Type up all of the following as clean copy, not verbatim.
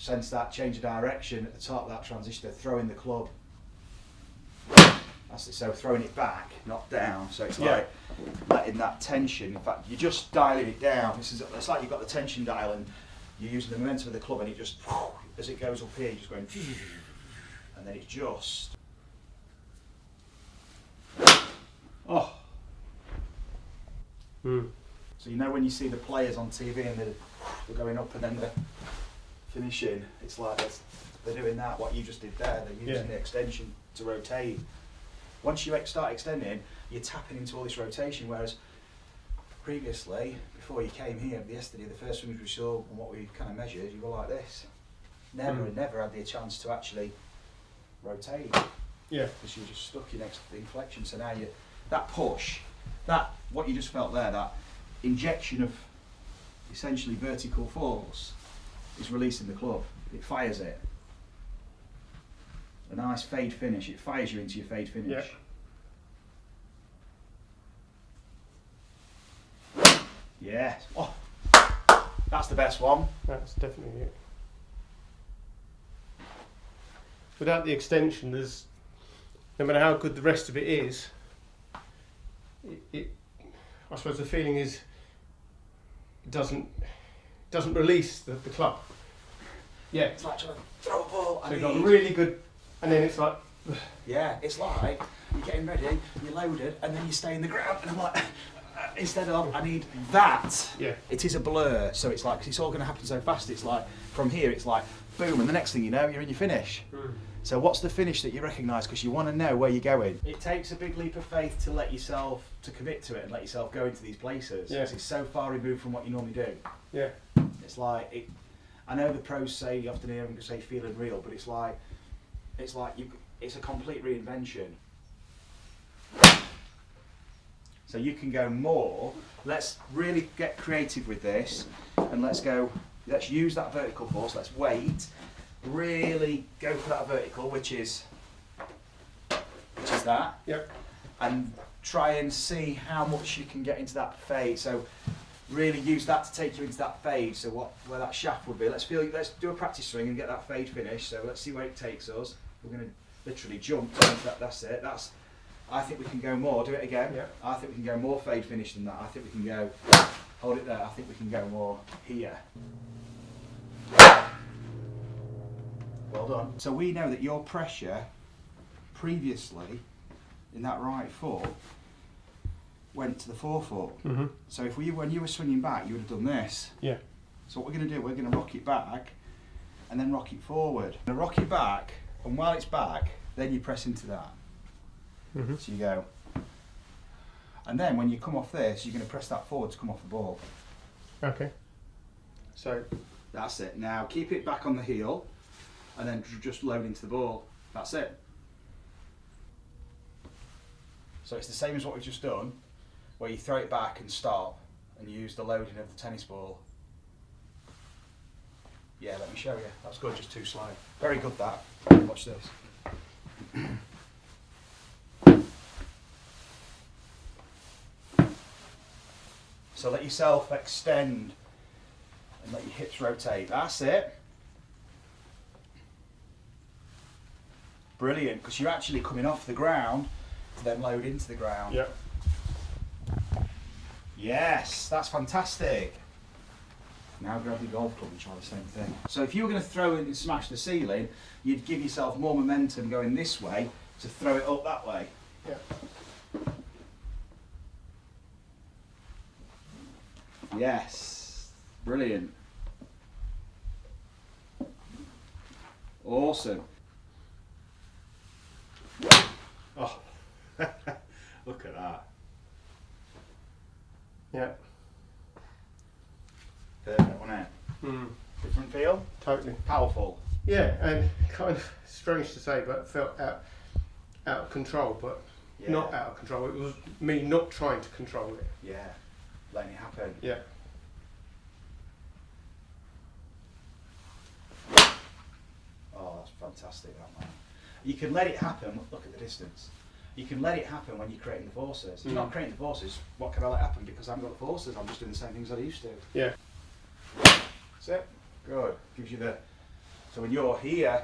sense that change of direction at the top of that transition, throwing the club. That's it, so throwing it back, not down, so it's like letting that tension, in fact you're just dialing it down. It's like you've got the tension dial and you're using the momentum of the club and it just, as it goes up here, you're just going, and then it just, oh. So you know when you see the players on TV and they're going up and then they're finishing, it's like they're doing that, what you just did there, they're using the extension to rotate. Once you start extending, you're tapping into all this rotation, whereas previously, before you came here yesterday, the first swings we saw and what we kind of measured, you were like this. Never had the chance to actually rotate. Yeah. Because you're just stuck in flexion. So now that push, what you just felt there, that injection of essentially vertical force is releasing the club. It fires it. A nice fade finish. It fires you into your fade finish. Yeah. Yes. Oh, that's the best one. That's definitely it. Without the extension, there's no matter how good the rest of it is. I suppose the feeling is it doesn't release the club. Yeah. It's like trying to throw a ball. So you've got really good. And then it's like... Yeah, it's like you're getting ready, you're loaded, and then you stay in the ground, and I'm like, instead of, I need that. Yeah. It is a blur, so it's like, 'cause it's all going to happen so fast, it's like, from here, it's like, boom, and the next thing you know, you're in your finish. So what's the finish that you recognise, because you want to know where you're going? It takes a big leap of faith to let yourself, to commit to it, and let yourself go into these places, because it's so far removed from what you normally do. Yeah. It's like, I know the pros say, you often hear them say feel unreal, but it's like it's a complete reinvention. So you can go more. Let's really get creative with this, and let's use that vertical force. Let's wait. Really go for that vertical, which is that. Yep. And try and see how much you can get into that fade. So really use that to take you into that fade. So where that shaft would be. Let's do a practice swing and get that fade finish. So let's see where it takes us. We're going to literally jump into that. That's it. I think we can go more. Do it again. Yep. I think we can go more fade finish than that. I think we can go. Hold it there. I think we can go more here. Well done. So we know that your pressure previously in that right foot went to the forefoot. So when you were swinging back, you would have done this. Yeah. So what we're going to do, we're going to rock it back and then rock it forward. We're going to rock it back, and while it's back, then you press into that. So you go. And then when you come off this, you're going to press that forward to come off the ball. Okay. So that's it. Now keep it back on the heel and then just load into the ball. That's it. So it's the same as what we've just done, where you throw it back and stop and use the loading of the tennis ball. Yeah, let me show you. That's good, just too slow. Very good that. Watch this. So let yourself extend and let your hips rotate. That's it. Brilliant, because you're actually coming off the ground to then load into the ground. Yep. Yes, that's fantastic. Now grab your golf club and try the same thing. So if you were going to throw it and smash the ceiling, you'd give yourself more momentum going this way to throw it up that way. Yeah. Yes, brilliant. Awesome. Oh, look at that. Yeah. Perfect, wasn't it? Different feel? Totally. Powerful. Yeah, and kind of strange to say, but felt out of control, but not out of control. It was me not trying to control it. Yeah, letting it happen. Yeah. Oh, that's fantastic, that man. You can let it happen. Look at the distance. You can let it happen when you're creating the forces. If you're not creating the forces, what can I let happen? Because I haven't got the forces, I'm just doing the same things I used to. Yeah. That's it. Good. Gives you the So when you're here,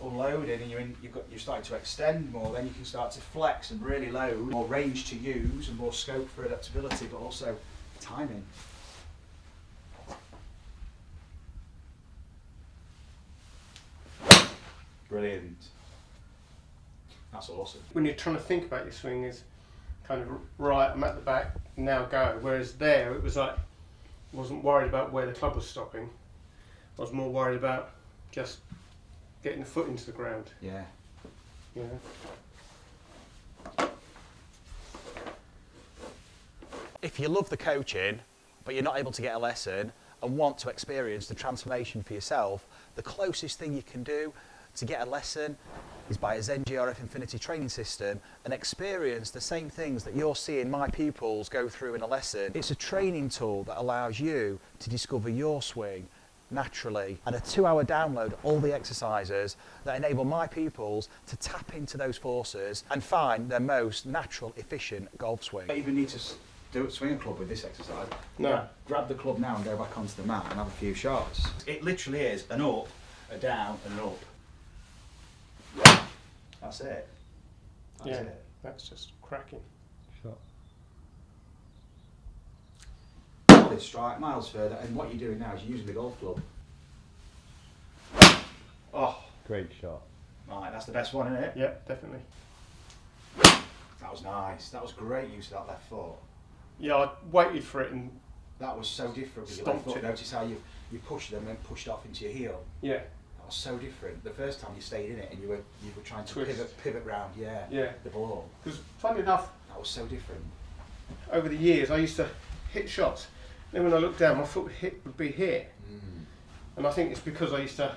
unloading, and you're starting to extend more, then you can start to flex and really load, more range to use and more scope for adaptability, but also timing. Brilliant. That's awesome. When you're trying to think about your swing, is kind of right, I'm at the back, now go. Whereas there, it was like, I wasn't worried about where the club was stopping. I was more worried about just getting the foot into the ground. Yeah. You know? If you love the coaching, but you're not able to get a lesson and want to experience the transformation for yourself, the closest thing you can do to get a lesson is buy a Zen GRF Infinity training system and experience the same things that you're seeing my pupils go through in a lesson. It's a training tool that allows you to discover your swing naturally, and a 2-hour download all the exercises that enable my pupils to tap into those forces and find their most natural, efficient golf swing. You don't even need to do a swing a club with this exercise. No. Grab the club now and go back onto the mat and have a few shots. It literally is an up, a down, and an up. That's it. That's Yeah, it. that's just cracking. Shot. This strike miles further, and what you're doing now is you're using the golf club. Oh, Great shot. right, that's the best one, isn't it? Yeah, definitely. That was nice. That was great use of that left foot. Yeah, I waited for it and That was so different with your left Stomped foot. it. Notice how you pushed them and pushed off into your heel. yeah, That was so different. The first time you stayed in it and you were trying to Twist. pivot round, yeah, yeah. the ball. Because funny enough, That was so different. over the years I used to hit shots. Then when I looked down, my foot would be here, and I think it's because I used to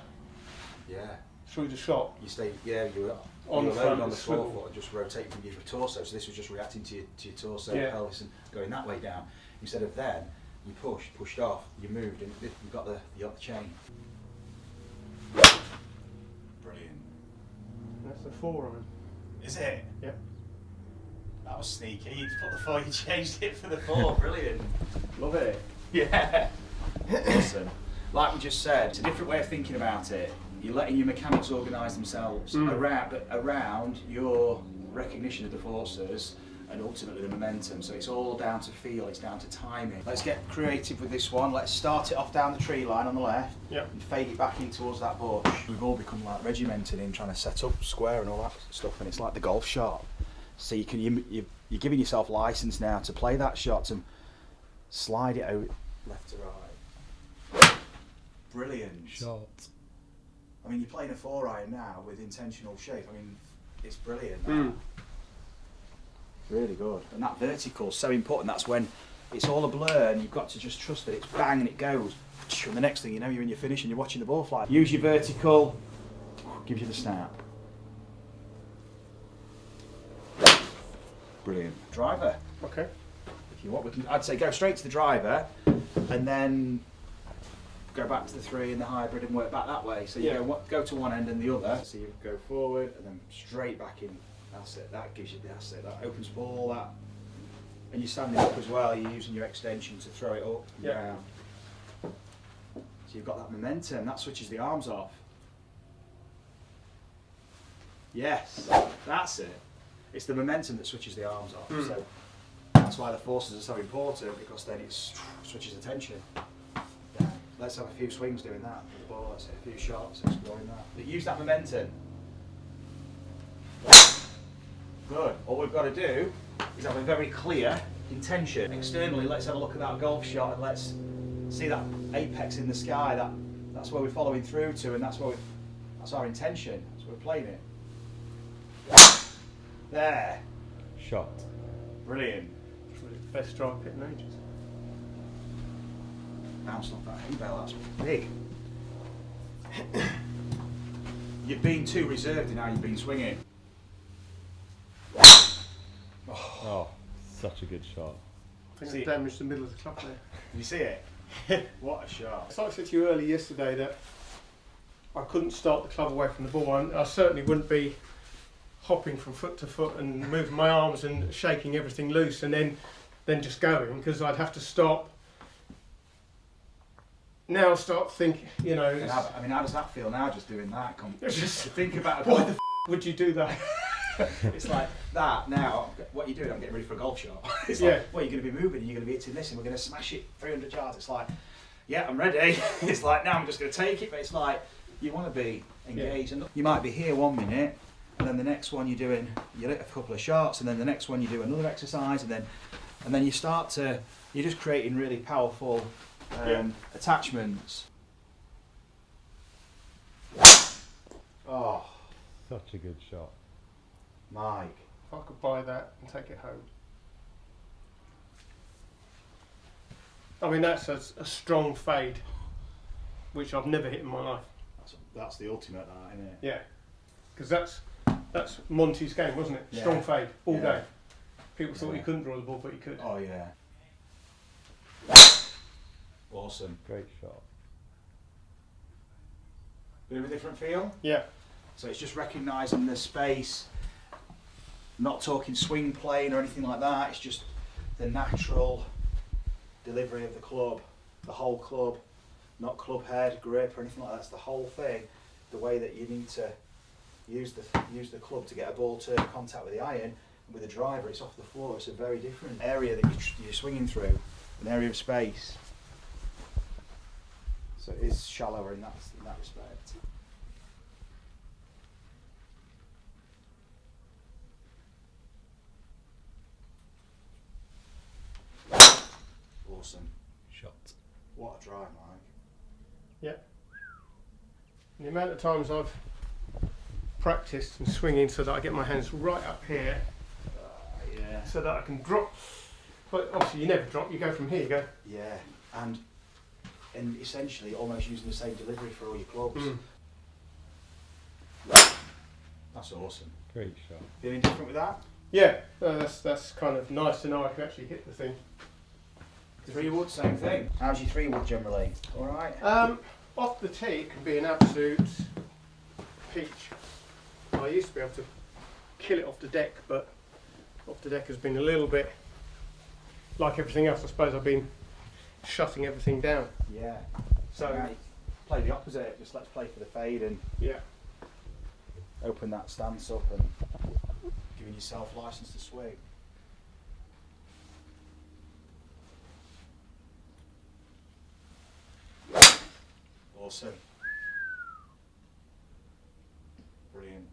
Yeah. through the shot. You stayed, yeah, you were On you the were front, loaded on the swivel. forefoot and just rotating from your torso. So this was just reacting to your torso, Yeah. pelvis, and going that way down. Instead of then, you pushed off, you moved, and you got the chain. Brilliant. That's the forearm. Is it? Yep. That was sneaky. You put the 4, you changed it for the 4. Brilliant. Love it. Yeah. Awesome. Like we just said, it's a different way of thinking about it. You're letting your mechanics organise themselves around your recognition of the forces and ultimately the momentum. So it's all down to feel, it's down to timing. Let's get creative with this one. Let's start it off down the tree line on the left Yep. and fade it back in towards that bush. We've all become like regimented in trying to set up square and all that stuff, and it's like the golf shot. So you're giving yourself license now to play that shot and slide it out left to right. Brilliant. Shot. I mean, you're playing a 4-iron now with intentional shape. I mean, it's brilliant. Really good. And that vertical is so important. That's when it's all a blur and you've got to just trust that it's bang and it goes. And the next thing you know, you're in your finish and you're watching the ball fly. Use your vertical, gives you the snap. Brilliant. Driver. Okay. If you want, I'd say go straight to the driver and then go back to the 3 and the hybrid and work back that way. So you go to one end and the other. So you go forward and then straight back in. That's it. That gives you that opens up all that. And you're standing up as well. You're using your extension to throw it up and down. So you've got that momentum. That switches the arms off. Yes, that's it. It's the momentum that switches the arms off. So that's why the forces are so important, because then it switches the tension. Yeah. Let's have a few swings doing that with the ball. Let's hit a few shots exploring that. But use that momentum. Good. All we've got to do is have a very clear intention. Externally, let's have a look at that golf shot and let's see that apex in the sky. That's where we're following through to, and that's our intention. That's where we're playing it. There. Shot. Brilliant. Best drive hit in ages. Bounced off that hay bale. That's big. You've been too reserved in how you've been swinging. Oh, such a good shot. I think See- I damaged the middle of the club there. Did you see it? What a shot. So I said to you earlier yesterday that I couldn't start the club away from the ball, and I certainly wouldn't be hopping from foot to foot and moving my arms and shaking everything loose and then just going, because I'd have to stop now start thinking, you know, And how, I mean, how does that feel now, just doing that? Just- To think about why the would you do that? it's like that now. What are you doing? I'm getting ready for a golf shot. It's Yeah. like, well, you're going to be moving, and you're going to be hitting this, and we're going to smash it 300 yards. It's like, yeah, I'm ready. It's like, now I'm just going to take it, but it's like, you want to be engaged. And you might be here 1 minute, and then the next one you hit a couple of shots, and then the next one you do another exercise, and then you start to, you're just creating really powerful attachments. Oh, Such a good shot. Mike. If I could buy that and take it home. I mean, that's a strong fade, which I've never hit in my life. That's the ultimate, that, isn't it? Yeah, because that's Monty's game, wasn't it? Yeah. Strong fade all Yeah. day. People thought Yeah. you couldn't draw the ball, but you could. Oh yeah. Awesome. Great shot. Bit of a different feel. Yeah, So it's just recognising the space, not talking swing plane or anything like that. It's just the natural delivery of the club, the whole club, not club head, grip or anything like that. It's the whole thing. The way that you need to use the club to get a ball to contact with the iron. With a driver, it's off the floor. It's a very different area that you're swinging through, an area of space. So it is shallower in that respect. Awesome. Shot. What a drive, Mike. yeah. And the amount of times I've practiced and swinging so that I get my hands right up here, Yeah. so that I can drop. But obviously, you never drop. You go from here. You go. Yeah, and essentially almost using the same delivery for all your clubs. Mm. That's awesome. Great shot. Feeling different with that? Yeah, that's kind of nice to know I can actually hit the thing. 3 wood, same thing. How's your 3 wood generally? All right. Off the tee, it can be an absolute peach. I used to be able to kill it off the deck, but off the deck has been a little bit like everything else. I suppose I've been shutting everything down. Yeah. So Now you play the opposite. Just let's play for the fade and yeah, open that stance up and giving yourself license to swing. Awesome. Brilliant.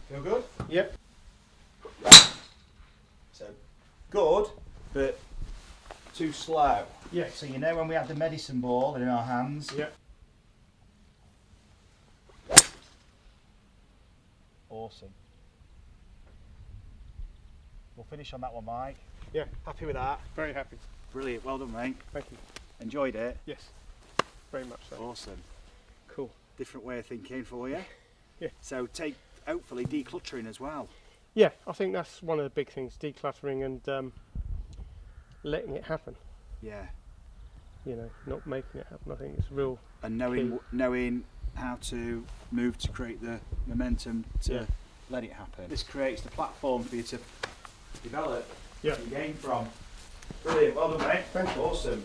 Feel good? yep, So good, but too slow. yeah, So you know when we had the medicine ball in our hands, yep. awesome. We'll finish on that one, Mike. Yeah. Happy with that? Very happy. Brilliant. Well done, mate. Thank you. Enjoyed it? Yes, very much so. Awesome. Cool. Different way of thinking for you. Yeah. So hopefully decluttering as well. Yeah, I think that's one of the big things: decluttering and letting it happen. Yeah. You know, not making it happen. I think it's real. And Key. knowing how to move to create the momentum to Yeah. let it happen. This creates the platform for you to develop Yeah. your game from. Brilliant. Well done, mate. Thank you. Awesome.